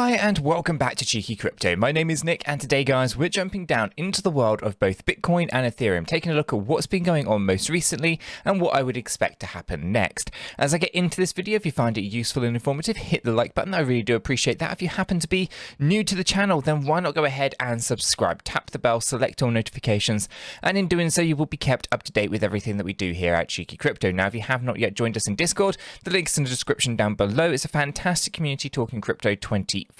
Hi and welcome back to Cheeky Crypto. My name is Nick and today guys we're jumping down into the world of both Bitcoin and Ethereum, taking a look at what's been going on most recently and what I would expect to happen next. As I get into this video, if you find it useful and informative, hit the like button. I really do appreciate that. If you happen to be new to the channel, then why not go ahead and subscribe, tap the bell, select all notifications, and in doing so you will be kept up to date with everything that we do here at Cheeky Crypto. Now if you have not yet joined us in Discord, the link's in the description down below. It's a fantastic community talking crypto 24/7.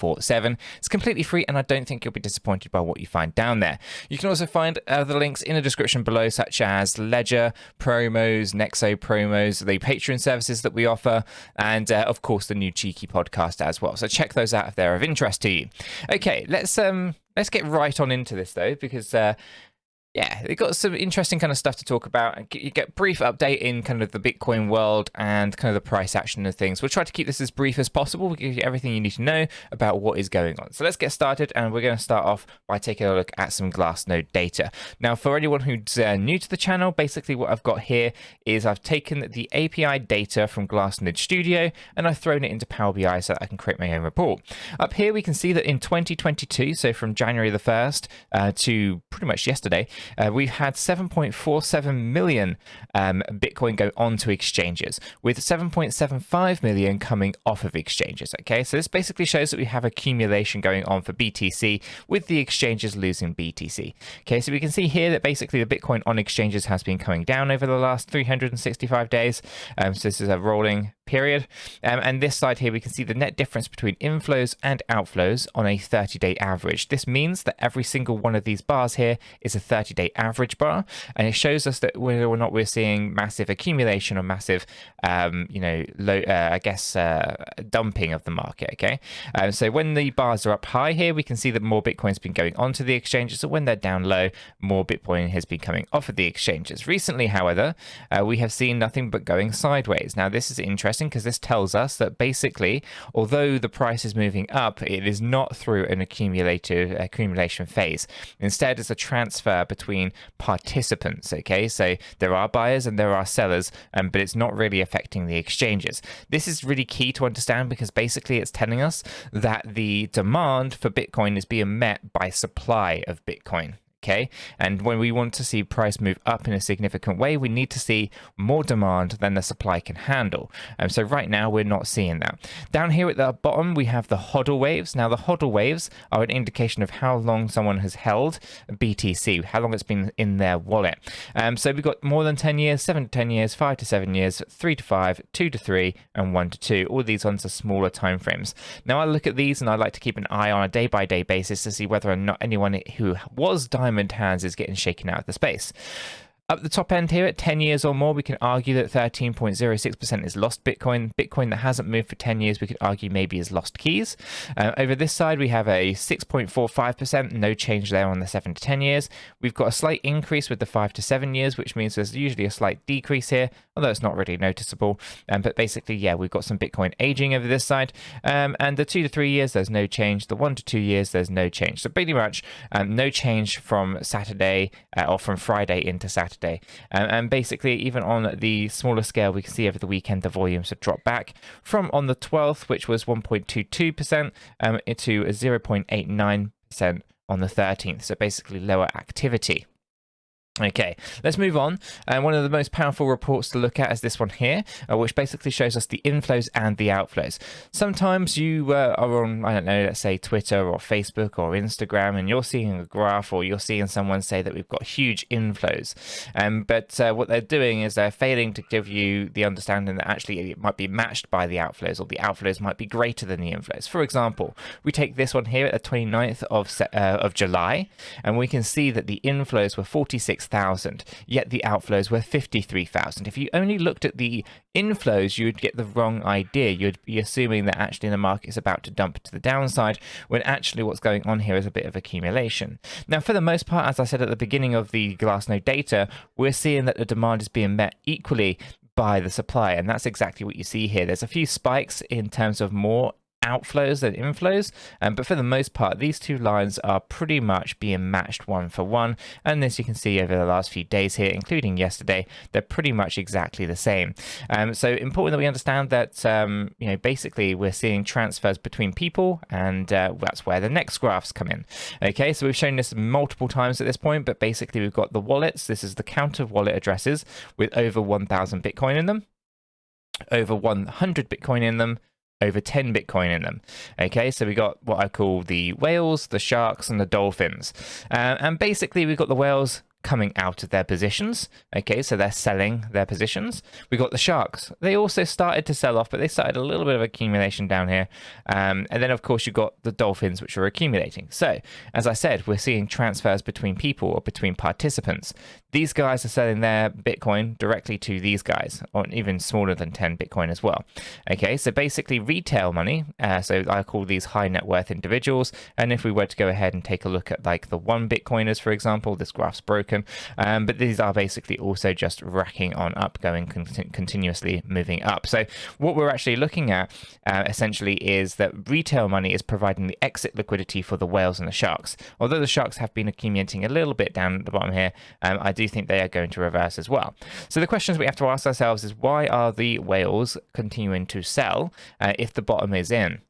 It's completely free and I don't think you'll be disappointed by what you find down there. You can also find other links in the description below, such as Ledger promos, Nexo promos, the Patreon services that we offer, and of course the new Cheeky podcast as well. So check those out if they're of interest to you. Okay, let's get right on into this though, because yeah, they've got some interesting kind of stuff to talk about. You get a brief update in kind of the Bitcoin world and kind of the price action of things. We'll try to keep this as brief as possible. We'll give you everything you need to know about what is going on. So let's get started, and we're going to start off by taking a look at some Glassnode data. Now, for anyone who's new to the channel, basically what I've got here is I've taken the API data from Glassnode Studio and I've thrown it into Power BI so that I can create my own report. Up here, we can see that in 2022, so from January the 1st to pretty much yesterday, we've had 7.47 million Bitcoin go onto exchanges, with 7.75 million coming off of exchanges. Okay, so this basically shows that we have accumulation going on for BTC, with the exchanges losing BTC. Okay, so we can see here that basically the Bitcoin on exchanges has been coming down over the last 365 days. So this is a rolling period. And this side here, we can see the net difference between inflows and outflows on a 30-day average. This means that every single one of these bars here is a 30-day average bar, and it shows us that whether or not we're seeing massive accumulation or massive, dumping of the market. Okay, so when the bars are up high here, we can see that more Bitcoin's been going onto the exchanges, so when they're down low, more Bitcoin has been coming off of the exchanges. Recently, however, we have seen nothing but going sideways. Now, this is interesting because this tells us that basically, although the price is moving up, it is not through an accumulation phase. Instead, it's a transfer between participants. Okay, so there are buyers and there are sellers, but it's not really affecting the exchanges. This is really key to understand because basically it's telling us that the demand for Bitcoin is being met by supply of Bitcoin. Okay, and when we want to see price move up in a significant way, we need to see more demand than the supply can handle. So right now we're not seeing that. Down here at the bottom we have the hodl waves. Now the hodl waves are an indication of how long someone has held BTC, how long it's been in their wallet. So we've got more than 10 years, 7 to 10 years, 5 to 7 years, 3 to 5, 2 to 3, and 1 to 2. All these ones are smaller time frames. Now I look at these and I like to keep an eye on a day-by-day basis to see whether or not anyone who was diamond hands is getting shaken out of the space. Up the top end here at 10 years or more, we can argue that 13.06% is lost Bitcoin. Bitcoin that hasn't moved for 10 years, we could argue maybe is lost keys. Over this side, we have a 6.45%, no change there on the 7 to 10 years. We've got a slight increase with the 5 to 7 years, which means there's usually a slight decrease here, although it's not really noticeable. But basically, yeah, we've got some Bitcoin aging over this side. And the 2 to 3 years, there's no change. The 1 to 2 years, there's no change. So pretty much no change from Saturday or from Friday into Saturday. And basically, even on the smaller scale, we can see over the weekend the volumes have dropped back from on the 12th, which was 1.22%, into 0.89% on the 13th. So basically lower activity. Okay, let's move on. And one of the most powerful reports to look at is this one here, which basically shows us the inflows and the outflows. Sometimes you are on, I don't know, let's say Twitter or Facebook or Instagram, and you're seeing a graph or you're seeing someone say that we've got huge inflows. But what they're doing is they're failing to give you the understanding that actually it might be matched by the outflows, or the outflows might be greater than the inflows. For example, we take this one here at the 29th of July, and we can see that the inflows were 46,000, yet the outflows were 53,000. If you only looked at the inflows, you would get the wrong idea. You'd be assuming that actually the market is about to dump to the downside, when actually what's going on here is a bit of accumulation. Now, for the most part, as I said at the beginning of the Glassnode data, we're seeing that the demand is being met equally by the supply, and that's exactly what you see here. There's a few spikes in terms of more outflows than inflows, but for the most part these two lines are pretty much being matched one for one, and as you can see over the last few days here, including yesterday, they're pretty much exactly the same. So important that we understand that basically we're seeing transfers between people, and that's where the next graphs come in. Okay, so we've shown this multiple times at this point, but basically we've got the wallets. This is the count of wallet addresses with over 1,000 Bitcoin in them, over 100 Bitcoin in them, over 10 Bitcoin in them. Okay, so we got what I call the whales, the sharks, and the dolphins. And basically we've got the whales coming out of their positions. Okay, so they're selling their positions. We got the sharks. They also started to sell off, but they started a little bit of accumulation down here. And then of course you've got the dolphins, which are accumulating. So as I said, we're seeing transfers between people or between participants. These guys are selling their Bitcoin directly to these guys, or even smaller than 10 Bitcoin as well. Okay, so basically retail money, so I call these high net worth individuals. And if we were to go ahead and take a look at like the 1 Bitcoiners, for example, this graph's broken, but these are basically also just racking on up, going continuously moving up. So what we're actually looking at essentially is that retail money is providing the exit liquidity for the whales and the sharks. Although the sharks have been accumulating a little bit down at the bottom here, I do think they are going to reverse as well. So the questions we have to ask ourselves is, why are the whales continuing to sell if the bottom is in?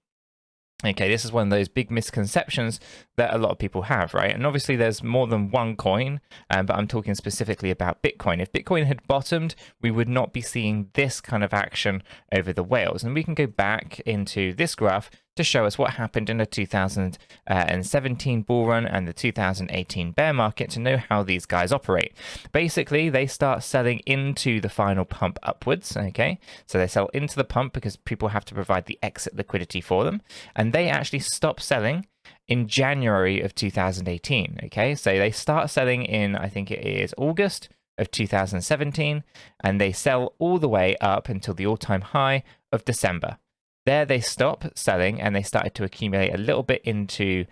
Okay, this is one of those big misconceptions that a lot of people have, right? And obviously there's more than one coin, but I'm talking specifically about Bitcoin. If Bitcoin had bottomed, we would not be seeing this kind of action over the whales. And we can go back into this graph to show us what happened in the 2017 bull run and the 2018 bear market to know how these guys operate. Basically, they start selling into the final pump upwards, okay? So they sell into the pump because people have to provide the exit liquidity for them. And they actually stop selling in January of 2018, okay? So they start selling in, I think it is August of 2017, and they sell all the way up until the all-time high of December. There they stop selling and they started to accumulate a little bit into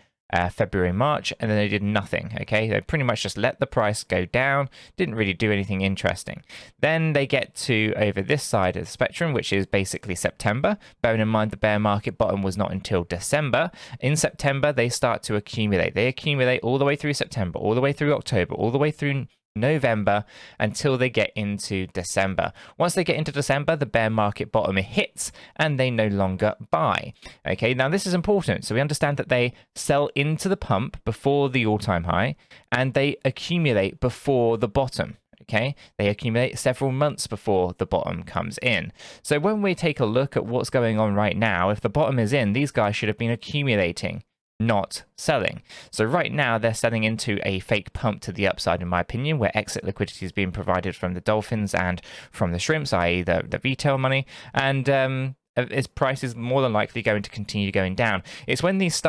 February, March, and then they did nothing. Okay, they pretty much just let the price go down, didn't really do anything interesting. Then they get to over this side of the spectrum, which is basically September. Bearing in mind the bear market bottom was not until December. In September, they start to accumulate. They accumulate all the way through September, all the way through October, all the way through November, until they get into December. Once they get into December, the bear market bottom hits and they no longer buy. Okay, now this is important. So we understand that they sell into the pump before the all-time high and they accumulate before the bottom. Okay, they accumulate several months before the bottom comes in. So when we take a look at what's going on right now, if the bottom is in, these guys should have been accumulating, not selling. So right now they're selling into a fake pump to the upside, in my opinion, where exit liquidity is being provided from the dolphins and from the shrimps, i.e. the retail money, and its price is more than likely going to continue going down. It's when those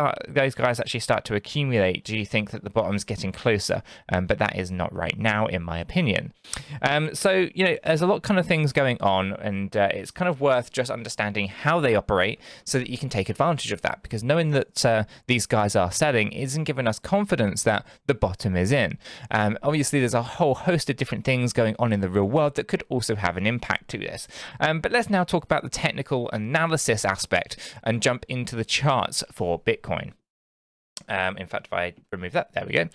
guys actually start to accumulate, do you think that the bottom's getting closer? But that is not right now, in my opinion. So, there's a lot kind of things going on, and it's kind of worth just understanding how they operate so that you can take advantage of that, because knowing that these guys are selling isn't giving us confidence that the bottom is in. Obviously, there's a whole host of different things going on in the real world that could also have an impact to this. But let's now talk about the technical analysis aspect and jump into the charts for Bitcoin. In fact, if I remove that, there we go.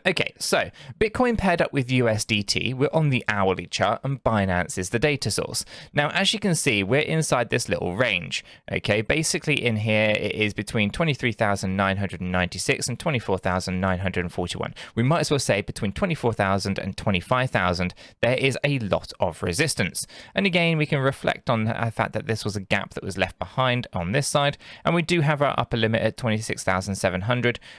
Okay, so Bitcoin paired up with USDT, we're on the hourly chart, and Binance is the data source. Now, as you can see, we're inside this little range. Okay, basically in here, it is between 23,996 and 24,941. We might as well say between 24,000 and 25,000, there is a lot of resistance. And again, we can reflect on the fact that this was a gap that was left behind on this side, and we do have our upper limit at 26,700.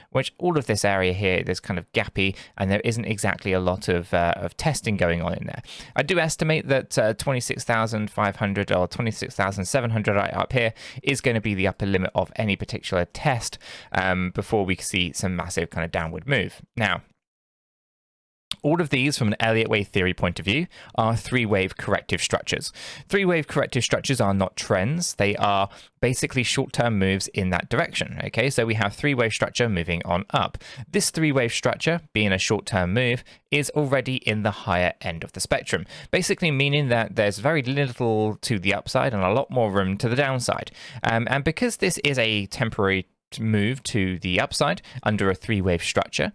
Which all of this area here is kind of gappy, and there isn't exactly a lot of testing going on in there. I do estimate that 26,500 or 26,700 up here is going to be the upper limit of any particular test before we see some massive kind of downward move. Now, All of these, from an Elliott wave theory point of view, are three-wave corrective structures. Three-wave corrective structures are not trends. They are basically short-term moves in that direction. Okay, so we have three-wave structure moving on up. This three-wave structure, being a short-term move, is already in the higher end of the spectrum, basically meaning that there's very little to the upside and a lot more room to the downside. And because this is a temporary move to the upside under a three-wave structure,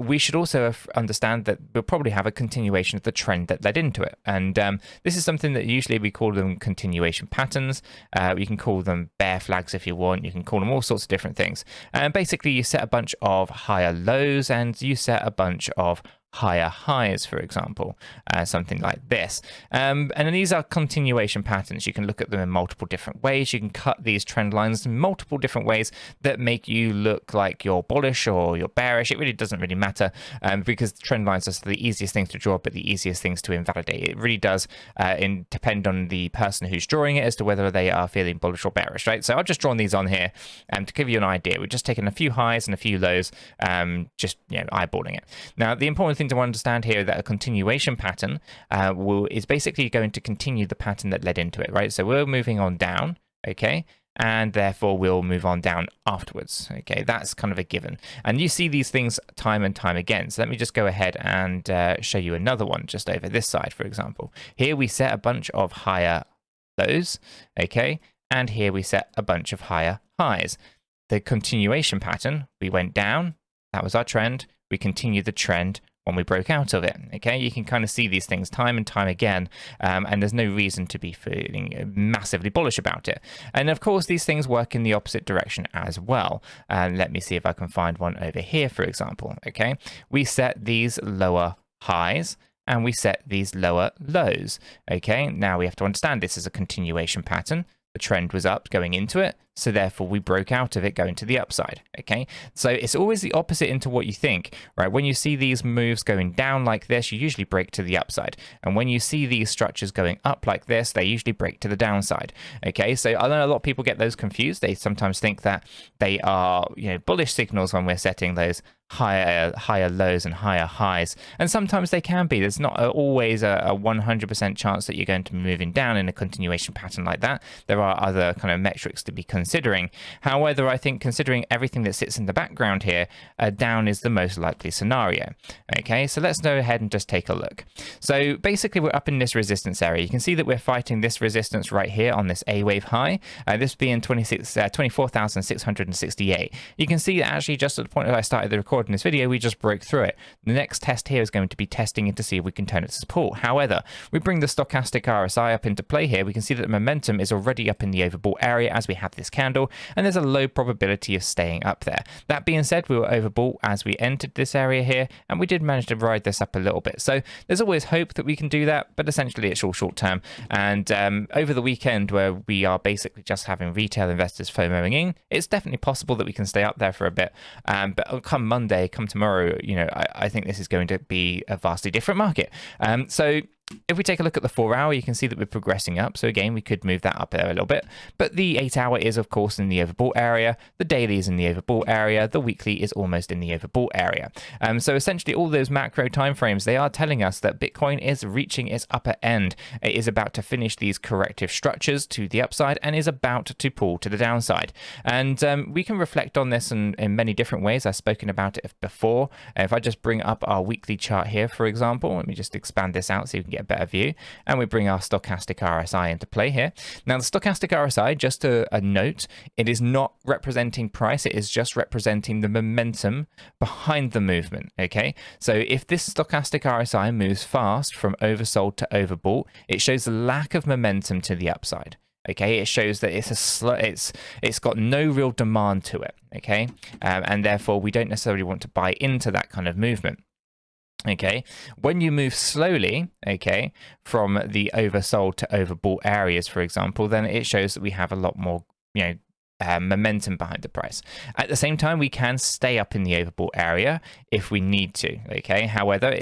we should also understand that we'll probably have a continuation of the trend that led into it. And this is something that usually we call them continuation patterns. You can call them bear flags if you want. You can call them all sorts of different things. And basically, you set a bunch of higher lows and you set a bunch of higher highs, for example, something like this. And then these are continuation patterns. You can look at them in multiple different ways. You can cut these trend lines in multiple different ways that make you look like you're bullish or you're bearish. It really doesn't really matter because trend lines are the easiest things to draw, but the easiest things to invalidate. It really does depend on the person who's drawing it as to whether they are feeling bullish or bearish, right? So I've just drawn these on here to give you an idea. We've just taken a few highs and a few lows, just eyeballing it. Now, the important thing to understand here that a continuation pattern is basically going to continue the pattern that led into it, right? So we're moving on down, okay, and therefore we'll move on down afterwards. Okay, that's kind of a given. And you see these things time and time again. So let me just go ahead and show you another one just over this side, for example. Here we set a bunch of higher lows, okay, and here we set a bunch of higher highs. The continuation pattern, we went down, that was our trend, we continued the trend when we broke out of it. Okay, you can kind of see these things time and time again, and there's no reason to be feeling massively bullish about it. And of course, these things work in the opposite direction as well. And let me see if I can find one over here, for example. Okay, we set these lower highs and we set these lower lows. Okay, now we have to understand this is a continuation pattern. The trend was up going into it, so therefore we broke out of it going to the upside. Okay, so it's always the opposite into what you think, right? When you see these moves going down like this, you usually break to the upside, and when you see these structures going up like this, they usually break to the downside. Okay, so I know a lot of people get those confused. They sometimes think that they are bullish signals when we're setting those higher lows and higher highs, and sometimes they can be. There's not always a 100% chance that you're going to be moving down in a continuation pattern like that. There are other kind of metrics to be considering. However, I think considering everything that sits in the background here, down is the most likely scenario. Okay, so let's go ahead and just take a look. So basically, we're up in this resistance area. You can see that we're fighting this resistance right here on this A wave high, this being 24,668. You can see that actually just at the point that I started the recording in this video, we just broke through it. The next test here is going to be testing it to see if we can turn it to support. However, we bring the stochastic RSI up into play here. We can see that the momentum is already up in the overbought area as we have this candle, and there's a low probability of staying up there. That being said, we were overbought as we entered this area here, and we did manage to ride this up a little bit. So there's always hope that we can do that, but essentially it's all short term. And over the weekend, where we are basically just having retail investors FOMOing in, it's definitely possible that we can stay up there for a bit. But come Monday, come tomorrow, I think this is going to be a vastly different market. So if we take a look at the 4 hour, you can see that we're progressing up. So again, we could move that up there a little bit. But the 8 hour is, of course, in the overbought area. The daily is in the overbought area. The weekly is almost in the overbought area. So essentially, all those macro timeframes, they are telling us that Bitcoin is reaching its upper end. It is about to finish these corrective structures to the upside and is about to pull to the downside. And we can reflect on this in many different ways. I've spoken about it before. If I just bring up our weekly chart here, for example, let me just expand this out so you can get a better view, and we bring our stochastic RSI into play here. Now, the stochastic RSI, just a note, it is not representing price, it is just representing the momentum behind the movement. Okay, so if this stochastic RSI moves fast from oversold to overbought, it shows a lack of momentum to the upside. Okay, it shows that it's got no real demand to it. Okay, and therefore we don't necessarily want to buy into that kind of movement. Okay, when you move slowly, okay, from the oversold to overbought areas, for example, then it shows that we have a lot more, momentum behind the price. At the same time, we can stay up in the overbought area if we need to. Okay, however,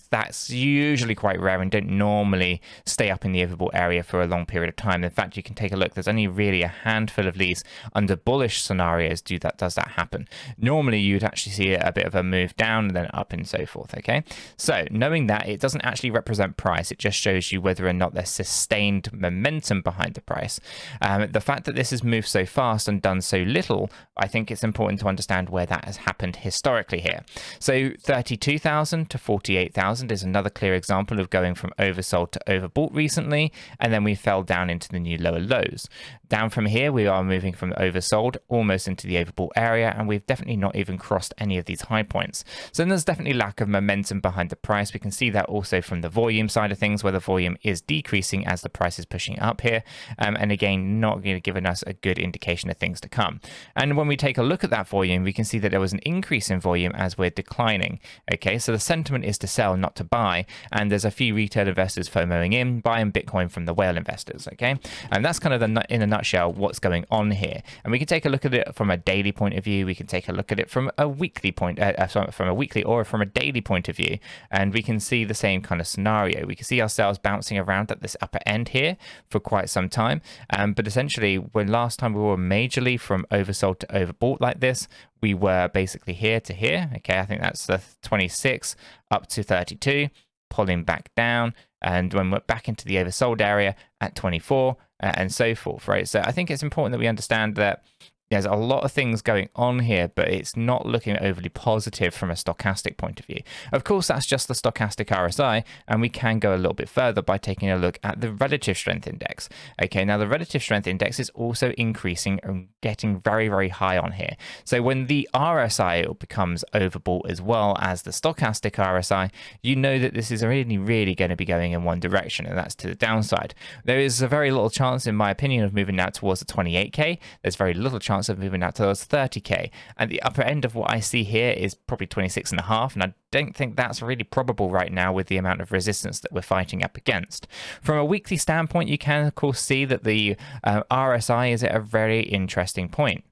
that's usually quite rare and don't normally stay up in the overbought area for a long period of time. In fact, you can take a look. There's only really a handful of these under bullish scenarios does that happen. Normally, you'd actually see a bit of a move down and then up and so forth. Okay, so knowing that, it doesn't actually represent price. It just shows you whether or not there's sustained momentum behind the price. The fact that this has moved so fast and done so little, I think it's important to understand where that has happened historically here. So 32,000 to 48,000 is another clear example of going from oversold to overbought recently, and then we fell down into the new lower lows. Down from here, we are moving from oversold almost into the overbought area, and we've definitely not even crossed any of these high points. So there's definitely lack of momentum behind the price. We can see that also from the volume side of things, where the volume is decreasing as the price is pushing up here, and again, not really giving us a good indication of things to come. And when we take a look at that volume, we can see that there was an increase in volume as we're declining. Okay, so the sentiment is to sell, not to buy, and there's a few retail investors FOMOing in, buying Bitcoin from the whale investors. Okay, and that's kind of in a nutshell what's going on here. And we can take a look at it from a daily point of view. We can take a look at it from a weekly from a weekly or from a daily point of view, and we can see the same kind of scenario. We can see ourselves bouncing around at this upper end here for quite some time, but essentially when last time we were majorly from oversold to overbought like this, we were basically here to here. Okay, I think that's the 26 up to 32, pulling back down, and when we're back into the oversold area at 24 and so forth, right? So I think it's important that we understand that there's a lot of things going on here, but it's not looking overly positive from a stochastic point of view. Of course, that's just the stochastic RSI, and we can go a little bit further by taking a look at the relative strength index. Okay, now the relative strength index is also increasing and getting very, very high on here. So when the RSI becomes overbought as well as the stochastic RSI, you know that this is really, really going to be going in one direction, and that's to the downside. There is a very little chance, in my opinion, of moving out towards the 28K. There's very little chance of moving out towards 30K, and the upper end of what I see here is probably 26.5, and I don't think that's really probable right now with the amount of resistance that we're fighting up against. From a weekly standpoint, you can of course see that the RSI is at a very interesting point.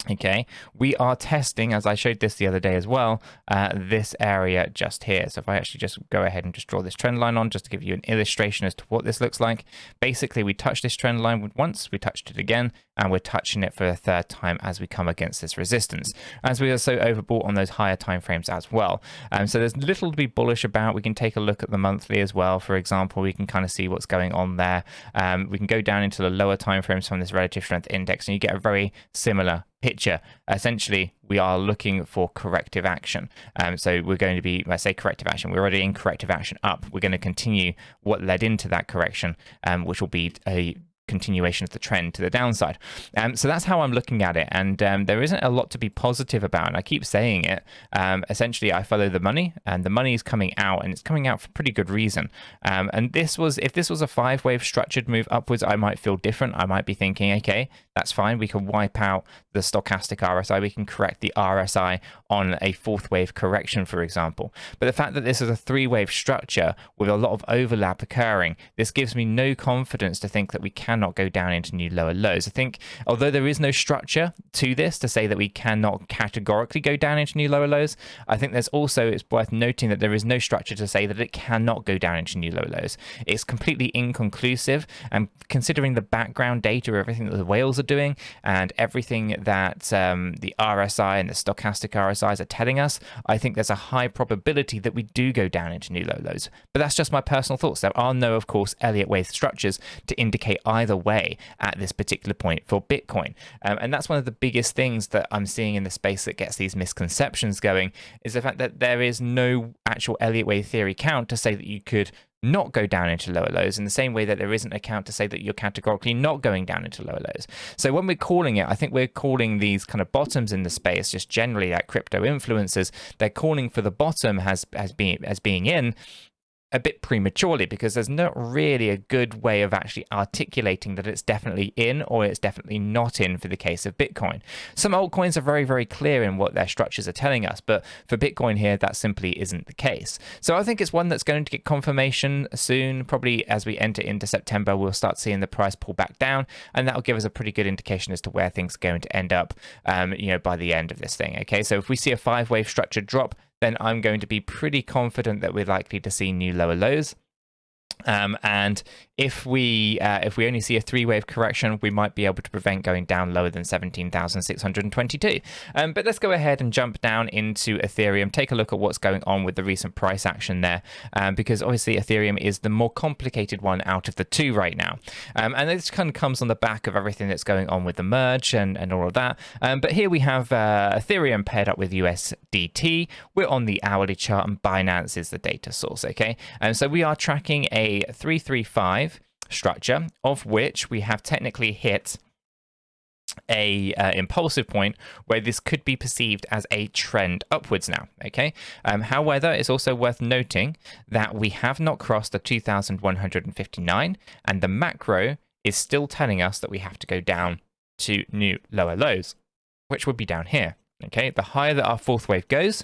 Okay, we are testing, as I showed this the other day as well, this area just here. So if I actually just go ahead and just draw this trend line on, just to give you an illustration as to what this looks like. Basically, we touched this trend line once, we touched it again, and we're touching it for a third time as we come against this resistance, as we are so overbought on those higher time frames as well. So there's little to be bullish about. We can take a look at the monthly as well, for example. We can kind of see what's going on there. We can go down into the lower time frames from this relative strength index, and you get a very similar picture. Essentially, we are looking for corrective action. So we're going to be, when I say corrective action, we're already in corrective action up. We're going to continue what led into that correction, which will be a continuation of the trend to the downside. So that's how I'm looking at it, and there isn't a lot to be positive about, and I keep saying it. Essentially, I follow the money, and the money is coming out, and it's coming out for pretty good reason. And if this was a 5-wave structured move upwards, I might feel different. I might be thinking, okay, that's fine. We can wipe out the stochastic RSI. We can correct the RSI on a 4th wave correction, for example. But the fact that this is a 3-wave structure with a lot of overlap occurring, this gives me no confidence to think that we cannot go down into new lower lows. I think although there is no structure to this to say that we cannot categorically go down into new lower lows, I think it's worth noting that there is no structure to say that it cannot go down into new lower lows. It's completely inconclusive, and considering the background data, everything that the whales are doing and everything that the RSI and the stochastic RSIs are telling us, I think there's a high probability that we do go down into new low lows. But that's just my personal thoughts. There are no, of course, Elliott wave structures to indicate either way at this particular point for Bitcoin. And that's one of the biggest things that I'm seeing in the space that gets these misconceptions going, is the fact that there is no actual Elliott wave theory count to say that you could not go down into lower lows, in the same way that there isn't a count to say that you're categorically not going down into lower lows. So when we're calling it, I think we're calling these kind of bottoms in the space, just generally like crypto influencers, they're calling for the bottom as being in. a bit prematurely, because there's not really a good way of actually articulating that it's definitely in or it's definitely not in for the case of Bitcoin. Some altcoins are very, very clear in what their structures are telling us, but for Bitcoin here, that simply isn't the case. So I think it's one that's going to get confirmation soon. Probably as we enter into September, we'll start seeing the price pull back down, and that'll give us a pretty good indication as to where things are going to end up, by the end of this thing. Okay, so if we see a 5-wave structured drop, then I'm going to be pretty confident that we're likely to see new lower lows. And if we only see a 3-wave correction, we might be able to prevent going down lower than 17,622. But let's go ahead and jump down into Ethereum, take a look at what's going on with the recent price action there, because obviously Ethereum is the more complicated one out of the two right now. And this kind of comes on the back of everything that's going on with the merge and all of that. But here we have Ethereum paired up with USDT. We're on the hourly chart, and Binance is the data source, okay? And so we are tracking a 335 structure, of which we have technically hit a impulsive point where this could be perceived as a trend upwards now. Okay. However, it's also worth noting that we have not crossed the 2,159, and the macro is still telling us that we have to go down to new lower lows, which would be down here. Okay. The higher that our 4th wave goes,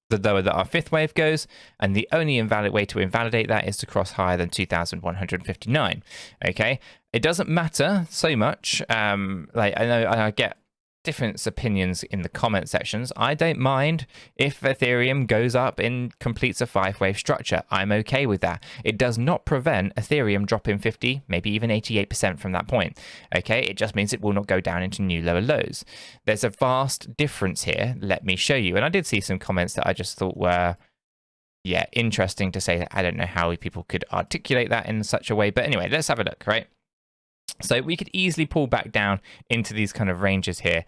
the lower that our 5th wave goes, and the only invalid way to invalidate that is to cross higher than 2,159. Okay, it doesn't matter so much. Like I know I get different opinions in the comment sections. I don't mind if Ethereum goes up and completes a 5-wave structure. I'm okay with that. It does not prevent Ethereum dropping 50, maybe even 88% from that point. Okay, it just means it will not go down into new lower lows. There's a vast difference here. Let me show you. And I did see some comments that I just thought were, yeah, interesting to say. I don't know how people could articulate that in such a way. But anyway, let's have a look, right? So we could easily pull back down into these kind of ranges here.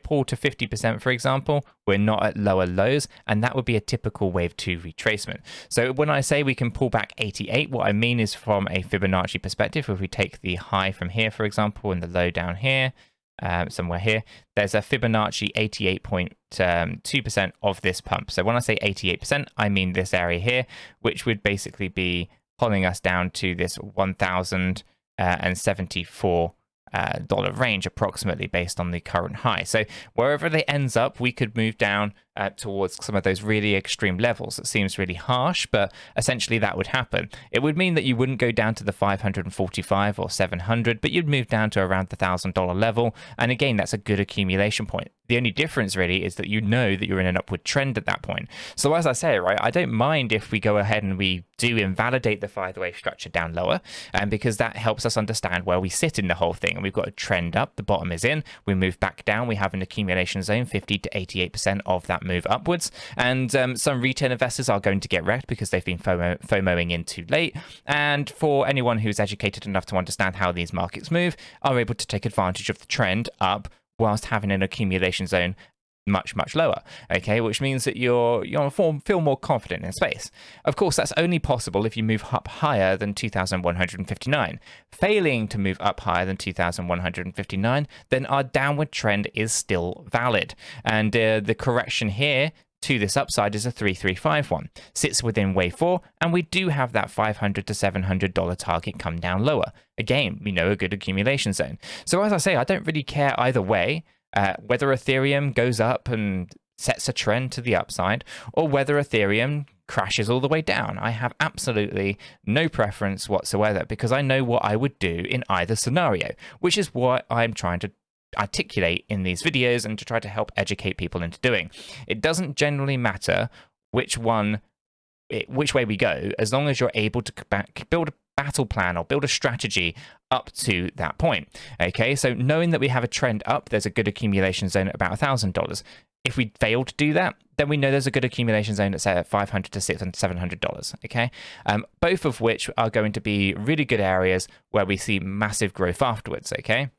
Pull to 50%, for example. We're not at lower lows, and that would be a typical wave 2 retracement. So when I say we can pull back 88, what I mean is from a Fibonacci perspective. If we take the high from here, for example, and the low down here, somewhere here, there's a Fibonacci 88.2% of this pump. So when I say 88%, I mean this area here, which would basically be pulling us down to this 1,074 dollar range approximately, based on the current high. So wherever it ends up, we could move down towards some of those really extreme levels. It seems really harsh, but essentially that would happen. It would mean that you wouldn't go down to the 545 or 700, but you'd move down to around the $1,000 level. And again, that's a good accumulation point. The only difference really is that you know that you're in an upward trend at that point. So as I say, right, I don't mind if we go ahead and we do invalidate the 5-wave structure down lower, because that helps us understand where we sit in the whole thing. And we've got a trend up, the bottom is in, we move back down, we have an accumulation zone, 50 to 88% of that move upwards. And some retail investors are going to get wrecked because they've been FOMOing in too late. And for anyone who's educated enough to understand how these markets move, are able to take advantage of the trend up whilst having an accumulation zone much lower, okay, which means that you'll feel more confident in space. Of course, that's only possible if you move up higher than 2,159. Failing to move up higher than 2,159, then our downward trend is still valid, and the correction here to this upside is a 335 one, sits within wave 4, and we do have that $500 to $700 target come down lower. Again, a good accumulation zone. So as I say, I don't really care either way, whether Ethereum goes up and sets a trend to the upside, or whether Ethereum crashes all the way down. I have absolutely no preference whatsoever, because I know what I would do in either scenario, which is what I'm trying to articulate in these videos and to try to help educate people into doing. It doesn't generally matter which way we go, as long as you're able to build a battle plan or build a strategy up to that point. Okay, so knowing that we have a trend up, there's a good accumulation zone at about $1,000. If we fail to do that, then we know there's a good accumulation zone at, say, $500 to $700. Okay, both of which are going to be really good areas where we see massive growth afterwards. Okay.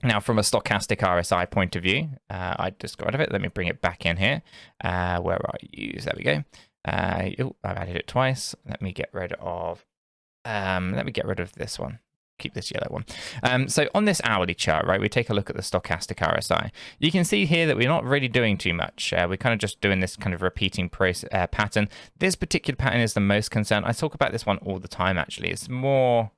Now, from a stochastic RSI point of view, I just got rid of it. Let me bring it back in here. Where are you? There we go. I've added it twice. Let me get rid of this one. keep this yellow one. So on this hourly chart, right, we take a look at the stochastic RSI. You can see here that we're not really doing too much. We're kind of just doing this kind of repeating pattern. This particular pattern is the most concerned. I talk about this one all the time, actually. It's more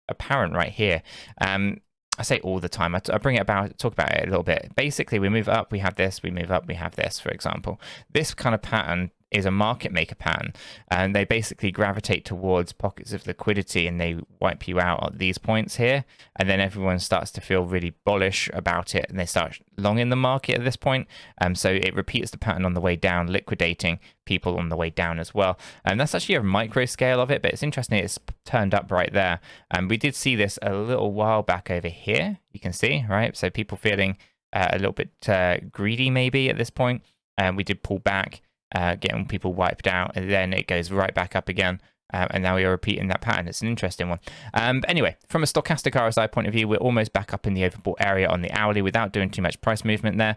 apparent right here. I say all the time. I bring it about, talk about it a little bit. Basically, we move up, we have this, we move up, we have this, for example. This kind of pattern is a market maker pattern, and they basically gravitate towards pockets of liquidity and they wipe you out at these points here, and then everyone starts to feel really bullish about it and they start long in the market at this point. So it repeats the pattern on the way down, liquidating people on the way down as well. And that's actually a micro scale of it, but it's interesting it's turned up right there. And we did see this a little while back over here, you can see, right? So people feeling a little bit greedy maybe at this point, and we did pull back, getting people wiped out, and then it goes right back up again. And now we are repeating that pattern. It's an interesting one. But anyway, from a stochastic RSI point of view, we're almost back up in the overbought area on the hourly without doing too much price movement there.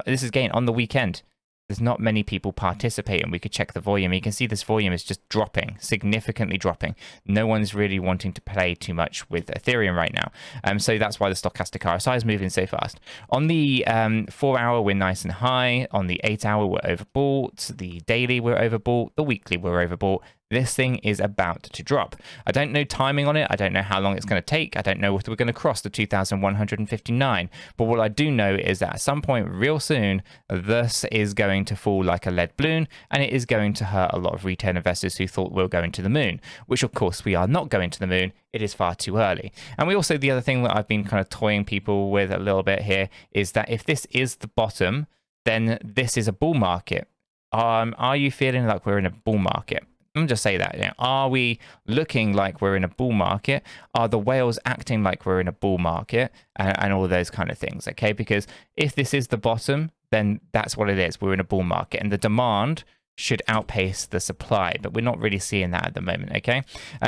This is again on the weekend. There's not many people participating. We could check the volume. You can see this volume is just dropping, significantly dropping. No one's really wanting to play too much with Ethereum right now. So that's why the stochastic RSI is moving so fast. On the 4 hour, we're nice and high. On the 8 hour, we're overbought. The daily, we're overbought. The weekly, we're overbought. This thing is about to drop. I don't know timing on it. I don't know how long it's going to take. I don't know if we're going to cross the 2,159. But what I do know is that at some point real soon, this is going to fall like a lead balloon, and it is going to hurt a lot of retail investors who thought we were going to the moon, which of course we are not going to the moon. It is far too early. And we also, the other thing that I've been kind of toying people with a little bit here is that if this is the bottom, then this is a bull market. Are you feeling like we're in a bull market? Let me just say that. You know, are we looking like we're in a bull market? Are the whales acting like we're in a bull market? And all those kind of things, okay? Because if this is the bottom, then that's what it is. We're in a bull market, and the demand should outpace the supply, but we're not really seeing that at the moment, okay?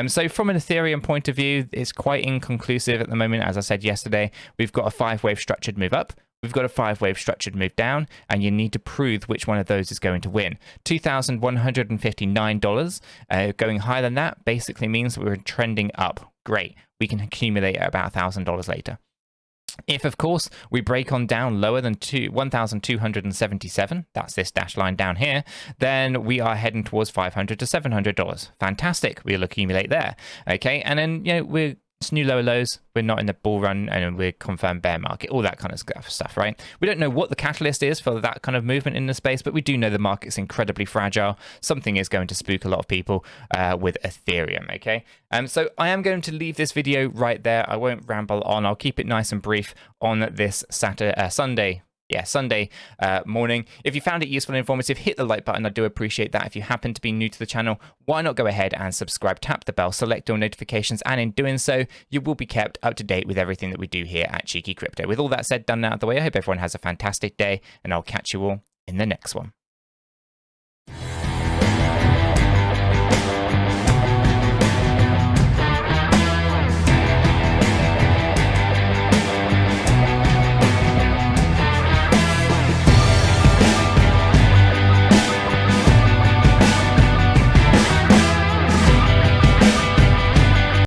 So from an Ethereum point of view, it's quite inconclusive at the moment. As I said yesterday, we've got a 5-wave structured move up. We've got a 5-wave structured move down, and you need to prove which one of those is going to win. $2,159 going higher than that basically means we're trending up. Great. We can accumulate at about $1,000 later. If, of course, we break on down lower than 1,277, that's this dashed line down here, then we are heading towards $500 to $700. Fantastic. We'll accumulate there. Okay. And then, you know, it's new lower lows. We're not in the bull run, and we're confirmed bear market, all that kind of stuff, right? We don't know what the catalyst is for that kind of movement in the space, but we do know the market's incredibly fragile. Something is going to spook a lot of people with Ethereum, okay? So I am going to leave this video right there. I won't ramble on. I'll keep it nice and brief on this Sunday morning. If you found it useful and informative, hit the like button. I do appreciate that. If you happen to be new to the channel, why not go ahead and subscribe, tap the bell, select all notifications, and in doing so, you will be kept up to date with everything that we do here at Cheeky Crypto. With all that said, done out of the way, I hope everyone has a fantastic day, and I'll catch you all in the next one.